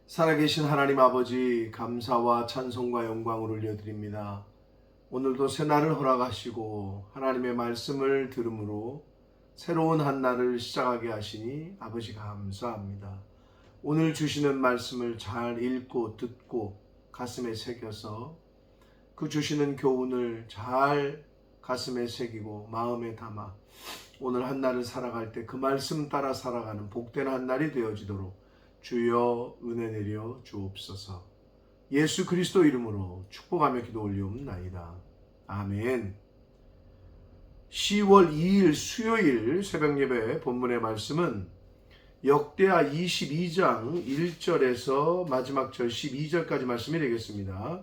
살아계신 하나님 아버지, 감사와 찬송과 영광을 올려드립니다. 오늘도 새날을 허락하시고 하나님의 말씀을 들음으로 새로운 한 날을 시작하게 하시니 아버지 감사합니다. 오늘 주시는 말씀을 잘 읽고 듣고 가슴에 새겨서 그 주시는 교훈을 잘 가슴에 새기고 마음에 담아 오늘 한 날을 살아갈 때 그 말씀 따라 살아가는 복된 한 날이 되어지도록 주여 은혜 내려 주옵소서. 예수 그리스도 이름으로 축복하며 기도 올리옵나이다. 아멘. 10월 2일 수요일 새벽예배 본문의 말씀은 역대하 22장 1절에서 마지막 절 12절까지 말씀이 되겠습니다.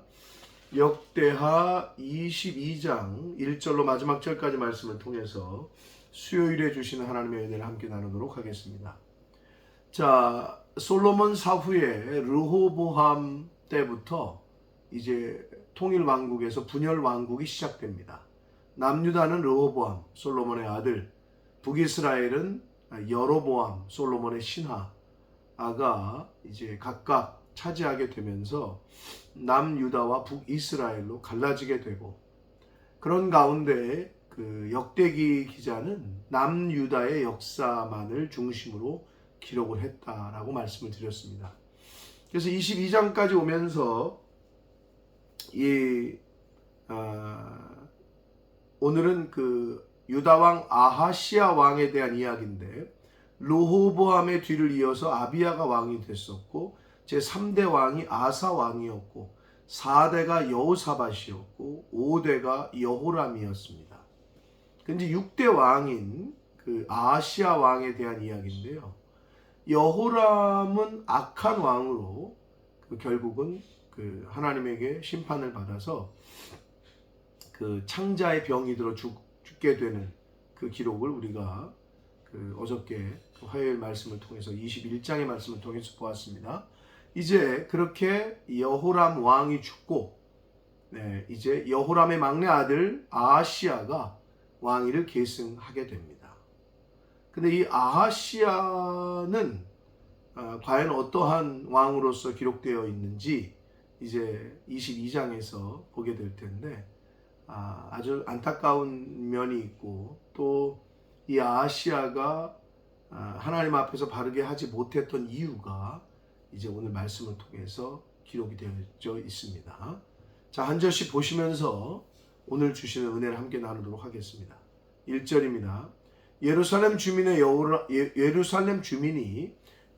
역대하 22장 1절로 마지막 절까지 말씀을 통해서 수요일에 주시는 하나님의 은혜를 함께 나누도록 하겠습니다. 자, 솔로몬 사후에 르호보암 때부터 이제 통일 왕국에서 분열 왕국이 시작됩니다. 남유다는 르호보암, 솔로몬의 아들, 북이스라엘은 여로보암, 솔로몬의 신하가 이제 각각 차지하게 되면서 남유다와 북이스라엘로 갈라지게 되고, 그런 가운데 그 역대기 기자는 남유다의 역사만을 중심으로 기록을 했다라고 말씀을 드렸습니다. 그래서 22장까지 오면서 오늘은 그 유다왕 아하시아 왕에 대한 이야기인데, 르호보암의 뒤를 이어서 아비야가 왕이 됐었고, 제3대 왕이 아사 왕이었고, 4대가 여호사밧이었고, 5대가 여호람이었습니다. 근데 6대 왕인 그 아하시아 왕에 대한 이야기인데요. 여호람은 악한 왕으로 결국은 그 하나님에게 심판을 받아서 그 창자의 병이 들어 죽게 되는 그 기록을 우리가 그 어저께 화요일 말씀을 통해서 21장의 말씀을 통해서 보았습니다. 이제 그렇게 여호람 왕이 죽고, 이제 여호람의 막내 아들 아하시아가 왕위를 계승하게 됩니다. 근데 이 아하시아는 과연 어떠한 왕으로서 기록되어 있는지 이제 22장에서 보게 될 텐데, 아주 안타까운 면이 있고, 또 이 아하시아가 하나님 앞에서 바르게 하지 못했던 이유가 이제 오늘 말씀을 통해서 기록이 되어 있습니다. 자, 한 절씩 보시면서 오늘 주시는 은혜를 함께 나누도록 하겠습니다. 1절입니다. 예루살렘 주민이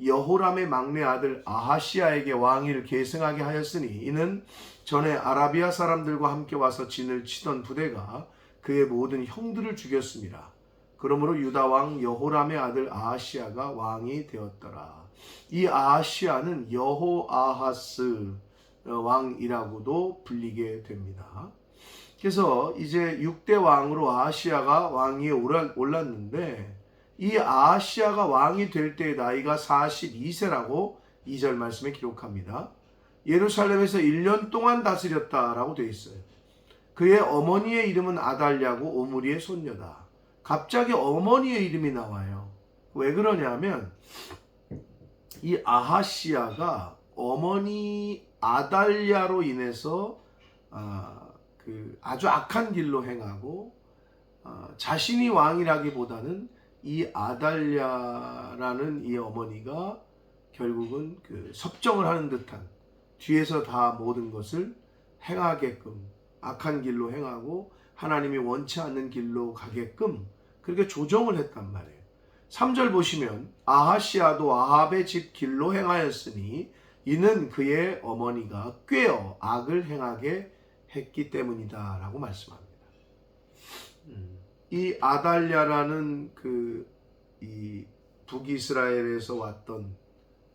여호람의 막내 아들 아하시아에게 왕위를 계승하게 하였으니, 이는 전에 아라비아 사람들과 함께 와서 진을 치던 부대가 그의 모든 형들을 죽였습니다. 그러므로 유다 왕 여호람의 아들 아하시아가 왕이 되었더라. 이 아하시아는 여호아하스 왕이라고도 불리게 됩니다. 그래서 이제 6대 왕으로 아하시아가 왕위에 올랐는데, 이 아하시아가 왕이 될 때의 나이가 42세라고 2절 말씀에 기록합니다. 예루살렘에서 1년 동안 다스렸다라고 되어 있어요. 그의 어머니의 이름은 아달랴고 오므리의 손녀다. 갑자기 어머니의 이름이 나와요. 왜 그러냐면 이 아하시아가 어머니 아달랴로 인해서 아주 악한 길로 행하고, 자신이 왕이라기보다는 이 아달랴라는 이 어머니가 결국은 그 섭정을 하는 듯한, 뒤에서 다 모든 것을 행하게끔 악한 길로 행하고 하나님이 원치 않는 길로 가게끔 그렇게 조정을 했단 말이에요. 3절 보시면 아하시아도 아합의 집 길로 행하였으니 이는 그의 어머니가 꾀어 악을 행하게 했기 때문이다 라고 말씀합니다. 이 아달랴라는 이 북이스라엘에서 왔던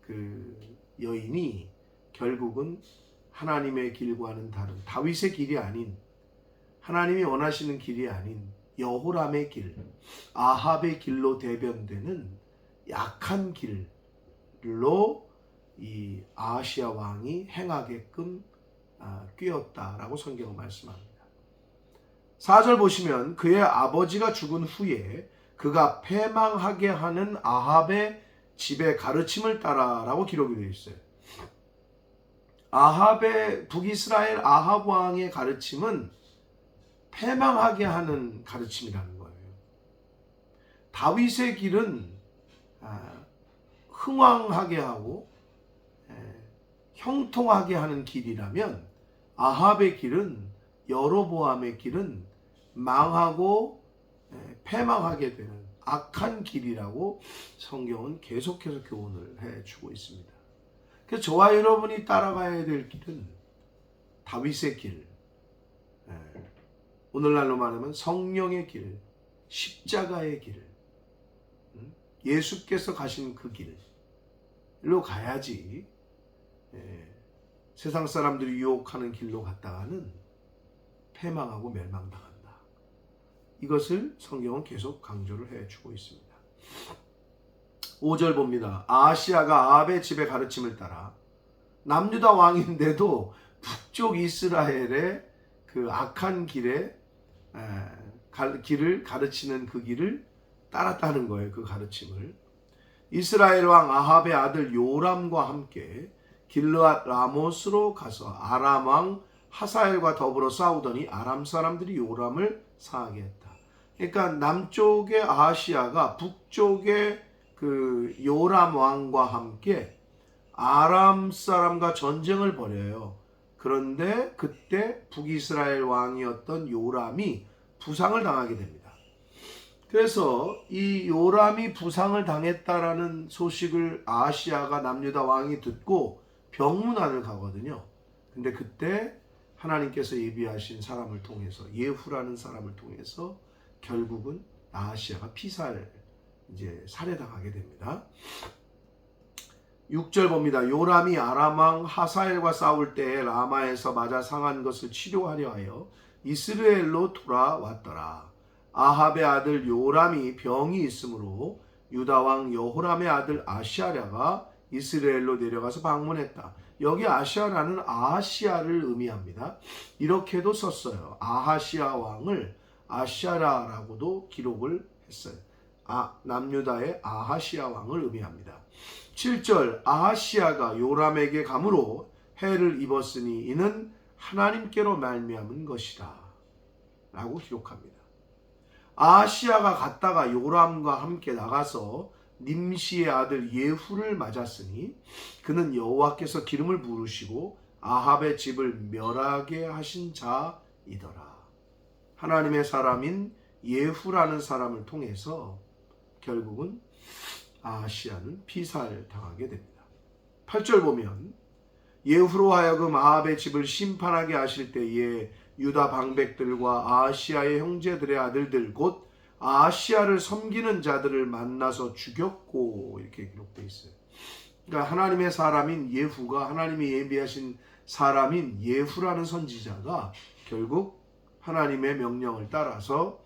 그 여인이 결국은 하나님의 길과는 다른, 다윗의 길이 아닌, 하나님이 원하시는 길이 아닌 여호람의 길, 아합의 길로 대변되는 약한 길로 이 아하시아 왕이 행하게끔 꾀었다라고 성경은 말씀합니다. 4절 보시면 그의 아버지가 죽은 후에 그가 패망하게 하는 아합의 집의 가르침을 따라라고 기록이 되어 있어요. 아합의 북이스라엘 아합 왕의 가르침은 패망하게 하는 가르침이라는 거예요. 다윗의 길은 흥왕하게 하고 형통하게 하는 길이라면 아합의 길은, 여로보암의 길은 망하고 패망하게 되는 악한 길이라고 성경은 계속해서 교훈을 해주고 있습니다. 그래서 저와 여러분이 따라가야 될 길은 다윗의 길, 오늘날로 말하면 성령의 길, 십자가의 길, 예수께서 가신 그 길로 가야지 세상 사람들이 유혹하는 길로 갔다가는 패망하고 멸망당한다. 이것을 성경은 계속 강조를 해주고 있습니다. 5절 봅니다. 아하시야가 아합의 집의 가르침을 따라, 남유다 왕인데도 북쪽 이스라엘의 그 악한 길을 가르치는 그 길을 따랐다는 거예요. 그 가르침을. 이스라엘 왕 아합의 아들 요람과 함께 길르앗 라모스로 가서 아람 왕 하사엘과 더불어 싸우더니 아람 사람들이 요람을 상하게 했다. 그러니까 남쪽의 아하시야가 북쪽의 그 요람 왕과 함께 아람 사람과 전쟁을 벌여요. 그런데 그때 북이스라엘 왕이었던 요람이 부상을 당하게 됩니다. 그래서 이 요람이 부상을 당했다라는 소식을 아하시야가 남유다 왕이 듣고 병문안을 가거든요. 근데 그때 하나님께서 예비하신 사람을 통해서, 예후라는 사람을 통해서 결국은 아하시야가 살해당하게 됩니다. 6절 봅니다. 요람이 아람 왕 하사엘과 싸울 때에 라마에서 맞아 상한 것을 치료하려 하여 이스라엘로 돌아왔더라. 아합의 아들 요람이 병이 있으므로 유다 왕 여호람의 아들 아시아랴가 이스라엘로 내려가서 방문했다. 여기 아시아라는 아하시야를 의미합니다. 이렇게도 썼어요. 아하시야 왕을 아시아라라고도 기록을 했어요. 남유다의 아하시야 왕을 의미합니다. 7절 아하시야가 요람에게 감으로 해를 입었으니 이는 하나님께로 말미암은 것이다 라고 기록합니다. 아하시야가 갔다가 요람과 함께 나가서 님시의 아들 예후를 맞았으니 그는 여호와께서 기름을 부으시고 아합의 집을 멸하게 하신 자이더라. 하나님의 사람인 예후라는 사람을 통해서 결국은 아하시야는 피살당하게 됩니다. 8절 보면 예후로 하여금 아합의 집을 심판하게 하실 때에 유다 방백들과 아하시야의 형제들의 아들들 곧 아하시야를 섬기는 자들을 만나서 죽였고 이렇게 기록되어 있어요. 그러니까 하나님의 사람인 예후가, 하나님이 예비하신 사람인 예후라는 선지자가 결국 하나님의 명령을 따라서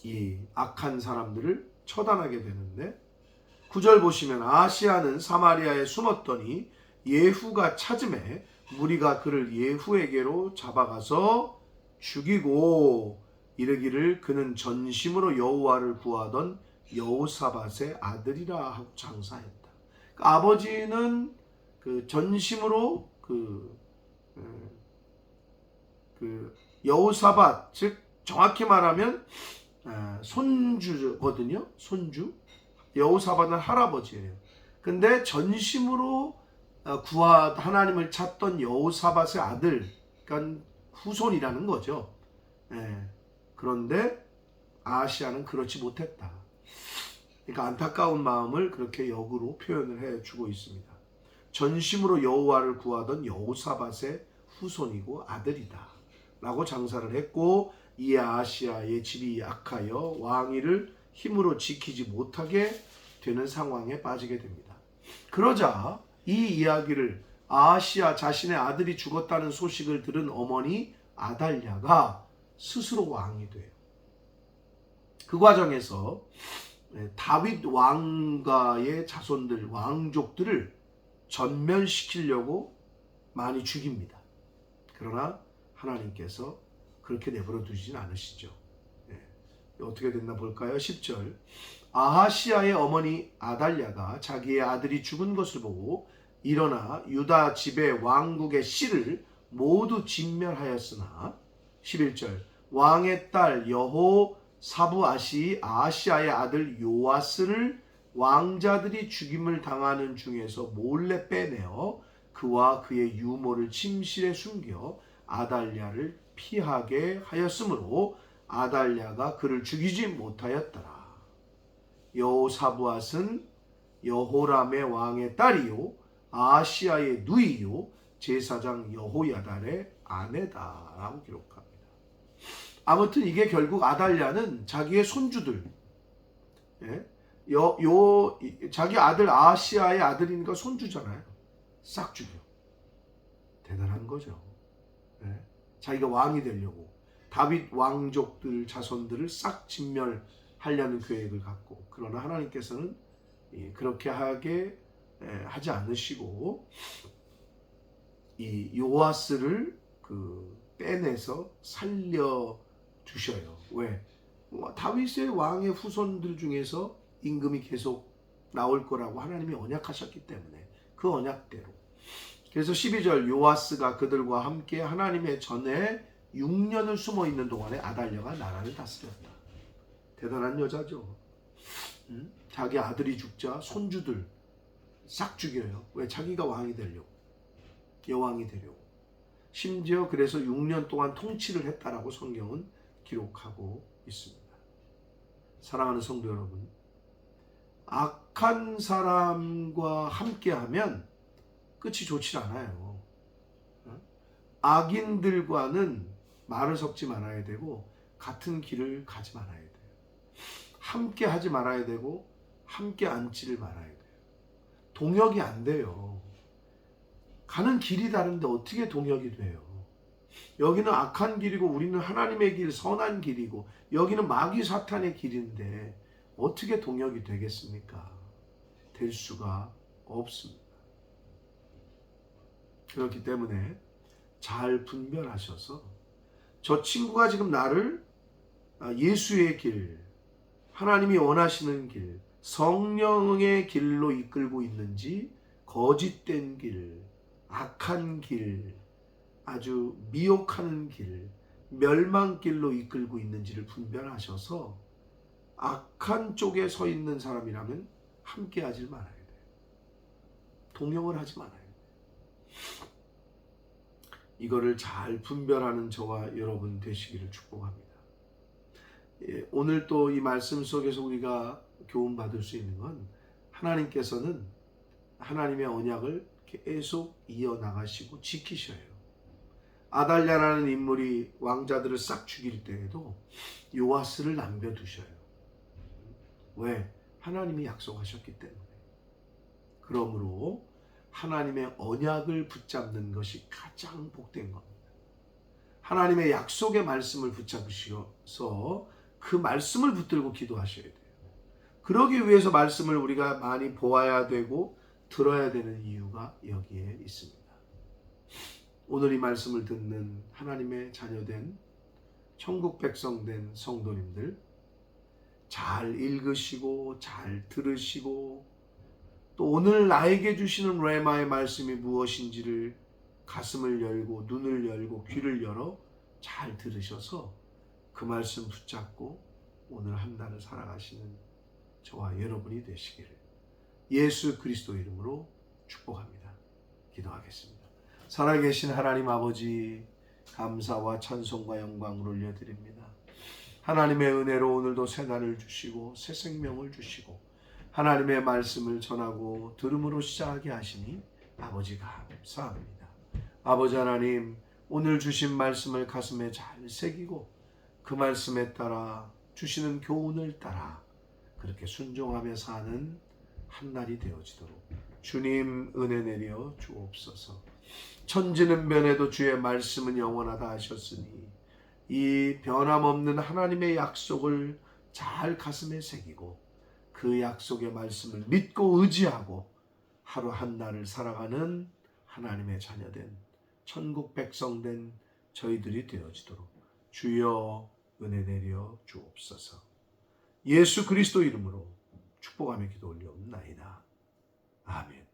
이 악한 사람들을 처단하게 되는데 9절 보시면 아하시야는 사마리아에 숨었더니 예후가 찾음에 무리가 그를 예후에게로 잡아가서 죽이고 이르기를 그는 전심으로 여호와를 구하던 여호사밧의 아들이라 하고 장사했다. 그러니까 아버지는 그 전심으로 그 여호사밧, 즉 정확히 말하면 손주거든요. 손주. 여호사밧은 할아버지예요. 근데 전심으로 하나님을 찾던 여호사밧의 아들, 그러니까 후손이라는 거죠. 그런데 아하시야는 그렇지 못했다. 그러니까 안타까운 마음을 그렇게 역으로 표현을 해주고 있습니다. 전심으로 여호와를 구하던 여호사밧의 후손이고 아들이다 라고 장사를 했고, 이 아하시야의 집이 약하여 왕위를 힘으로 지키지 못하게 되는 상황에 빠지게 됩니다. 그러자 이 이야기를, 아하시야 자신의 아들이 죽었다는 소식을 들은 어머니 아달랴가 스스로 왕이 돼요. 그 과정에서 다윗 왕가의 자손들, 왕족들을 전멸시키려고 많이 죽입니다. 그러나 하나님께서 그렇게 내버려 두시진 않으시죠. 어떻게 됐나 볼까요? 10절 아하시야의 어머니 아달랴가 자기의 아들이 죽은 것을 보고 일어나 유다 집의 왕국의 씨를 모두 진멸하였으나 11절 왕의 딸 여호사부앗이 아하시아의 아들 요아스를 왕자들이 죽임을 당하는 중에서 몰래 빼내어 그와 그의 유모를 침실에 숨겨 아달랴를 피하게 하였으므로 아달랴가 그를 죽이지 못하였더라. 여호사부앗은 여호람의 왕의 딸이요 아하시아의 누이요 제사장 여호야달의 아내다라고 기록합니다. 아무튼 이게 결국 아달랴는 자기의 손주들, 자기 아들 아하시아의 아들이니까 손주잖아요. 싹 죽여. 대단한 거죠. 자기가 왕이 되려고 다윗 왕족들 자손들을 싹 진멸하려는 계획을 갖고, 그러나 하나님께서는 그렇게 하지 않으시고 이 요아스를 빼내서 살려 주셔요. 왜? 다윗의 왕의 후손들 중에서 임금이 계속 나올 거라고 하나님이 언약하셨기 때문에 그 언약대로. 그래서 12절 요아스가 그들과 함께 하나님의 전에 6년을 숨어 있는 동안에 아달랴가 나라를 다스렸다. 대단한 여자죠. 자기 아들이 죽자 손주들 싹 죽여요. 왜? 자기가 왕이 되려고, 여왕이 되려고. 심지어 그래서 6년 동안 통치를 했다라고 성경은 기록하고 있습니다. 사랑하는 성도 여러분, 악한 사람과 함께하면 끝이 좋지 않아요. 악인들과는 말을 섞지 말아야 되고 같은 길을 가지 말아야 돼요. 함께 하지 말아야 되고 함께 앉지를 말아야 돼요. 동역이 안 돼요. 가는 길이 다른데 어떻게 동역이 돼요? 여기는 악한 길이고 우리는 하나님의 길, 선한 길이고, 여기는 마귀 사탄의 길인데 어떻게 동역이 되겠습니까? 될 수가 없습니다. 그렇기 때문에 잘 분별하셔서 저 친구가 지금 나를 예수의 길, 하나님이 원하시는 길, 성령의 길로 이끌고 있는지 거짓된 길, 악한 길, 아주 미혹하는 길, 멸망길로 이끌고 있는지를 분별하셔서 악한 쪽에 서 있는 사람이라면 함께 하지 말아야 돼요. 동역을 하지 말아야 돼요. 이거를 잘 분별하는 저와 여러분 되시기를 축복합니다. 오늘 또 이 말씀 속에서 우리가 교훈 받을 수 있는 건, 하나님께서는 하나님의 언약을 계속 이어나가시고 지키셔요. 아달랴라는 인물이 왕자들을 싹 죽일 때에도 요아스를 남겨두셔요. 왜? 하나님이 약속하셨기 때문에. 그러므로 하나님의 언약을 붙잡는 것이 가장 복된 겁니다. 하나님의 약속의 말씀을 붙잡으셔서 그 말씀을 붙들고 기도하셔야 돼요. 그러기 위해서 말씀을 우리가 많이 보아야 되고 들어야 되는 이유가 여기에 있습니다. 오늘 이 말씀을 듣는 하나님의 자녀된 천국 백성된 성도님들, 잘 읽으시고 잘 들으시고 또 오늘 나에게 주시는 레마의 말씀이 무엇인지를 가슴을 열고 눈을 열고 귀를 열어 잘 들으셔서 그 말씀 붙잡고 오늘 한 달을 살아가시는 저와 여러분이 되시기를 예수 그리스도 이름으로 축복합니다. 기도하겠습니다. 살아계신 하나님 아버지, 감사와 찬송과 영광을 올려드립니다. 하나님의 은혜로 오늘도 새 날을 주시고 새 생명을 주시고 하나님의 말씀을 전하고 들음으로 시작하게 하시니 아버지 감사합니다. 아버지 하나님, 오늘 주신 말씀을 가슴에 잘 새기고 그 말씀에 따라 주시는 교훈을 따라 그렇게 순종하며 사는 한 날이 되어지도록 주님 은혜 내려 주옵소서. 천지는 변해도 주의 말씀은 영원하다 하셨으니 이 변함없는 하나님의 약속을 잘 가슴에 새기고 그 약속의 말씀을 믿고 의지하고 하루 한 날을 살아가는 하나님의 자녀된 천국 백성된 저희들이 되어지도록 주여 은혜 내려 주옵소서. 예수 그리스도 이름으로 축복하며 기도 올려옵나이다. 아멘.